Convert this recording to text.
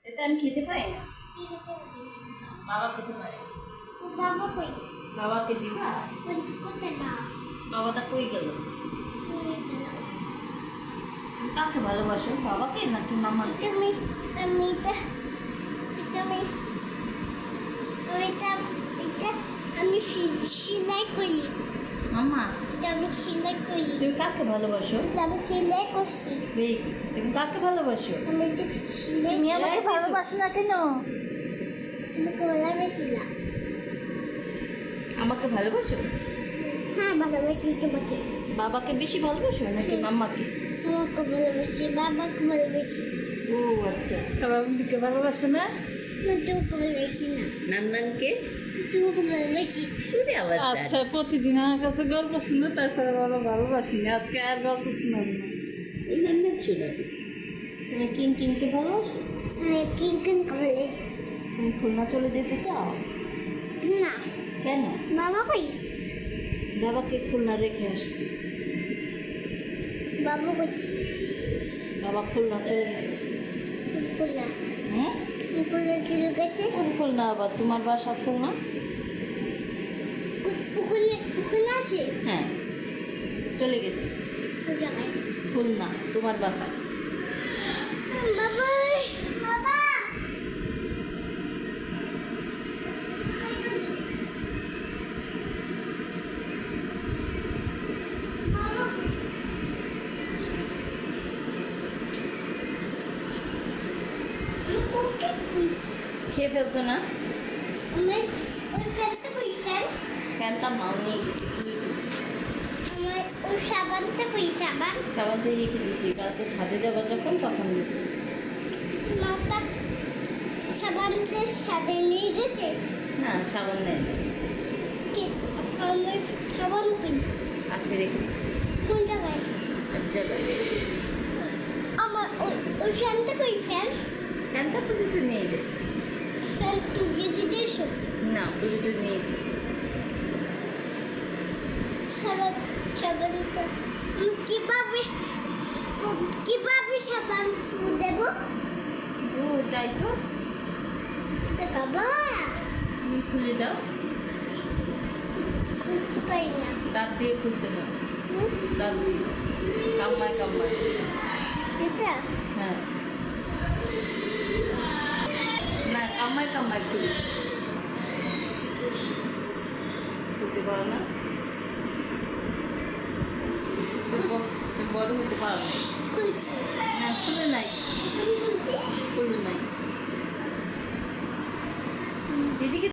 এটা আমি খেতে পারি না। বাবা খেতে পারে। বাবাকে দিবা? বাবাটা কই গেল? কাকে ভালোবাসো, বাবাকে নাকি মামাকে? আমি সেলাই করি। মামা আমি সেলাই করি। তুমি কাকে ভালোবাসো? আমি সেলাই করছি। তুমি কাকে ভালোবাসো? আমি তো সেলাই। তুমি আমাকে ভালোবাসো না কেন? তোমাকে ভালোবাসিলাম। আমাকে ভালোবাসো? হ্যাঁ ভালোবাসি তোমাকে। বাবাকে বেশি ভালোবাসো নাকি মাম্মাকে? তোমাকে ভালোবাসি, বাবাকে ভালোবাসি। ও আচ্ছা, সবাইকে ভালোবাসো না? না তোমাকে ভালোবাসি না। নাননানকে তোমাকে ভালোবাসি। শুনে আবার আচ্ছা, প্রতিদিন আমার কাছে গল্প শুনে তারপরে বাবা ভালোবাসি না, আজকে আর গল্প শোনাবো না। নাননান শোনাবে। তুমি কিংকে ভালোবাসো? আমি কিংকিং ভালোবাসি। তুমি খুলনা চলে যেতে চাও? না কেন? বাবা কই? বাবাকে খুলনা রেখে আসছি। বাবা কইছি। বাবা খুলনা চলে গেছে। বলা হুম? পুকুরে চলে গেছে। কোন খুলনা আবার? তোমার বাসা খুলনা? পুকুরে আছে। হ্যাঁ, চলে গেছে কোন জায়গায়? খুলনা, তোমার বাসা। বাবা বাবা খেয়ে ফেলছো না? আমার ওই ফ্যানটা কই ফ্যান? ফ্যানটা মাও নিয়ে গেছি। আমার ওই সাবানটা কই সাবান? সাবান দিয়ে রেখে দিয়েছি, কালকে ছাদে যাবো যখন তখন দেবো। মাটা সাবানটা সাথে নিয়ে গেছে। না, সাবান নেই, কি আমার সাবান কই? আসে রেখে দিয়েছি কোন জায়গায়? এক জায়গায়। আমার ওই ফ্যানটা কই ফ্যান? ফ্যানটা পুজোতে নিয়ে গেছি। ফ্যান তুই দিয়েছো? না, পুজোতে নিয়ে গেছি। সাবানটা আমি কিভাবে সাবান দেব? ও তাই তো, দেখাবা? তুমি খুলে দাও। খুলতে পারি না। দাঁত দিয়ে খুলতে হবে, দাঁত দিয়ে কাম্মায় কাম্মায়। এটা হ্যাঁ, না কাম্মায় কাম্মায় খুলি। খুলতে পারো না? তুমি বড় হতে পারো না। খুলছি। না, খুলে নাই, খুলে নাই। এদিকে